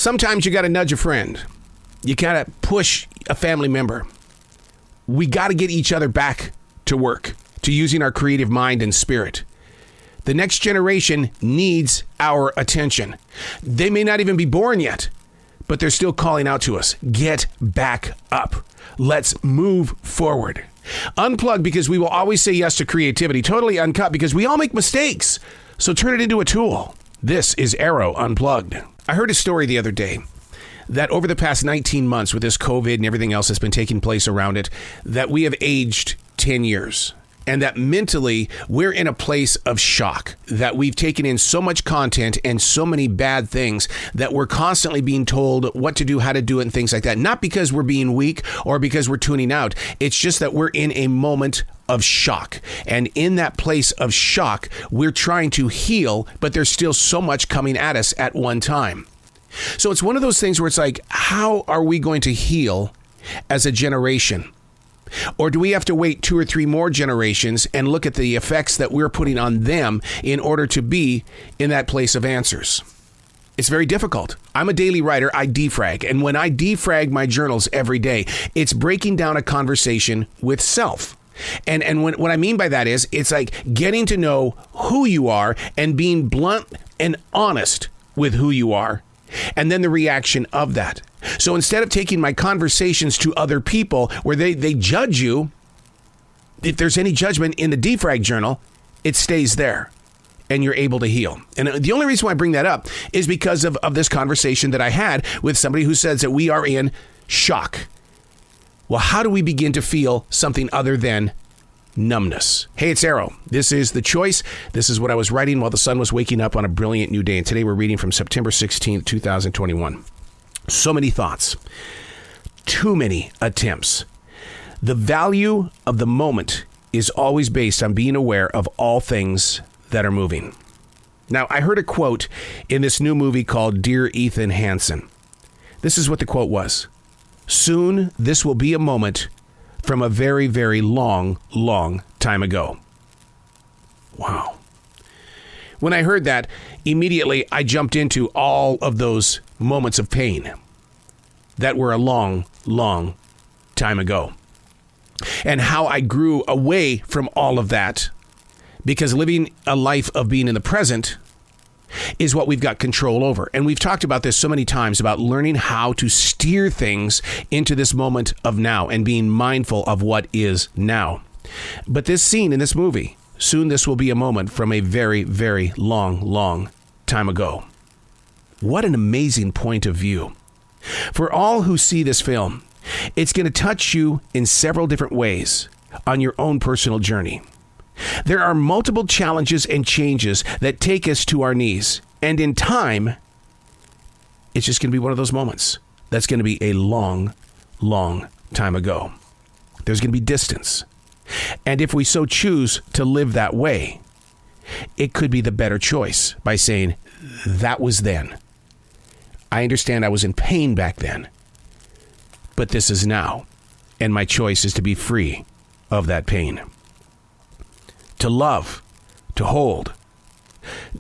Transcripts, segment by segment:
Sometimes you got to nudge a friend. You got to push a family member. We got to get each other back to work, to using our creative mind and spirit. The next generation needs our attention. They may not even be born yet, but they're still calling out to us. Get back up. Let's move forward. Unplugged, because we will always say yes to creativity. Totally uncut, because we all make mistakes. So turn it into a tool. This is Arroe Unplugged. I heard a story the other day that over the past 19 months with this COVID and everything else that's been taking place around it, that we have aged 10 years. And that mentally, we're in a place of shock, that we've taken in so much content and so many bad things that we're constantly being told what to do, how to do it, and things like that. Not because we're being weak or because we're tuning out. It's just that we're in a moment of shock. And in that place of shock, we're trying to heal, but there's still so much coming at us at one time. So it's one of those things where it's like, how are we going to heal as a generation? Or do we have to wait 2 or 3 more generations and look at the effects that we're putting on them in order to be in that place of answers? It's very difficult. I'm a daily writer. I defrag. And when I defrag my journals every day, it's breaking down a conversation with self. And what I mean by that is, it's like getting to know who you are and being blunt and honest with who you are. And then the reaction of that. So instead of taking my conversations to other people where they judge you, if there's any judgment in the defrag journal, it stays there and you're able to heal. And the only reason why I bring that up is because of this conversation that I had with somebody who says that we are in shock. Well, how do we begin to feel something other than numbness? Hey, it's Arroe. This is The Choice. This is what I was writing while the sun was waking up on a brilliant new day. And today we're reading from September 16th, 2021. So many thoughts. Too many attempts. The value of the moment is always based on being aware of all things that are moving. Now, I heard a quote in this new movie called Dear Ethan Hansen. This is what the quote was. Soon, this will be a moment from a very, very long, long time ago. Wow. When I heard that, immediately I jumped into all of those moments of pain that were a long, long time ago. And how I grew away from all of that, because living a life of being in the present is what we've got control over. And we've talked about this so many times, about learning how to steer things into this moment of now and being mindful of what is now. But this scene in this movie, soon this will be a moment from a very, very long, long time ago. What an amazing point of view. For all who see this film, it's going to touch you in several different ways on your own personal journey. There are multiple challenges and changes that take us to our knees. And in time, it's just going to be one of those moments. That's going to be a long, long time ago. There's going to be distance. And if we so choose to live that way, it could be the better choice by saying, that was then. I understand I was in pain back then, but this is now. And my choice is to be free of that pain. To love, to hold,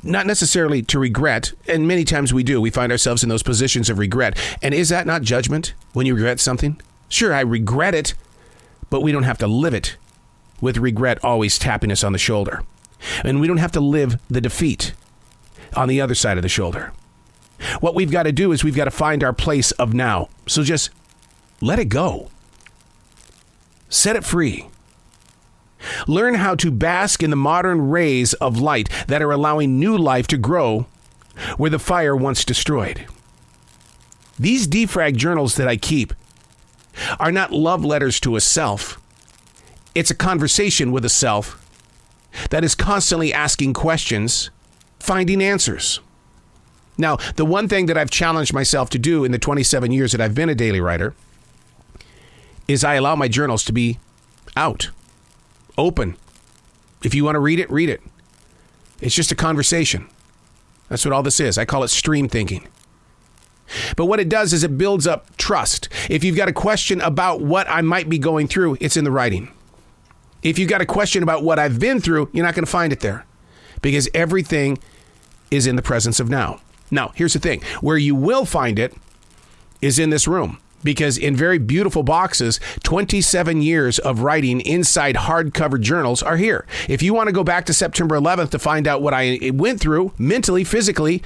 not necessarily to regret. And many times we do. We find ourselves in those positions of regret. And is that not judgment when you regret something? Sure, I regret it, but we don't have to live it with regret always tapping us on the shoulder. And we don't have to live the defeat on the other side of the shoulder. What we've got to do is we've got to find our place of now. So just let it go. Set it free. Learn how to bask in the modern rays of light that are allowing new life to grow where the fire once destroyed. These defrag journals that I keep are not love letters to a self. It's a conversation with a self that is constantly asking questions, finding answers. Now, the one thing that I've challenged myself to do in the 27 years that I've been a daily writer is I allow my journals to be out. Open. If you want to read it, read it. It's just a conversation. That's what all this is. I call it stream thinking. But what it does is it builds up trust. If you've got a question about what I might be going through, it's in the writing. If you've got a question about what I've been through, you're not going to find it there, because everything is in the presence of now. Now, here's the thing. Where you will find it is in this room. Because in very beautiful boxes, 27 years of writing inside hardcover journals are here. If you want to go back to September 11th to find out what I went through mentally, physically,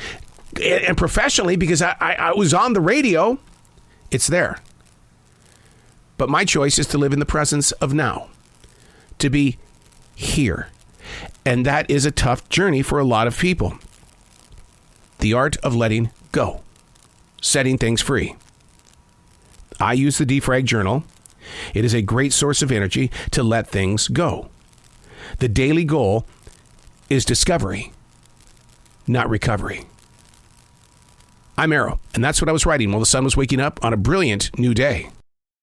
and professionally, because I was on the radio, it's there. But my choice is to live in the presence of now, to be here. And that is a tough journey for a lot of people. The art of letting go, setting things free. I use the Defrag Journal. It is a great source of energy to let things go. The daily goal is discovery, not recovery. I'm Arroe, and that's what I was writing while the sun was waking up on a brilliant new day.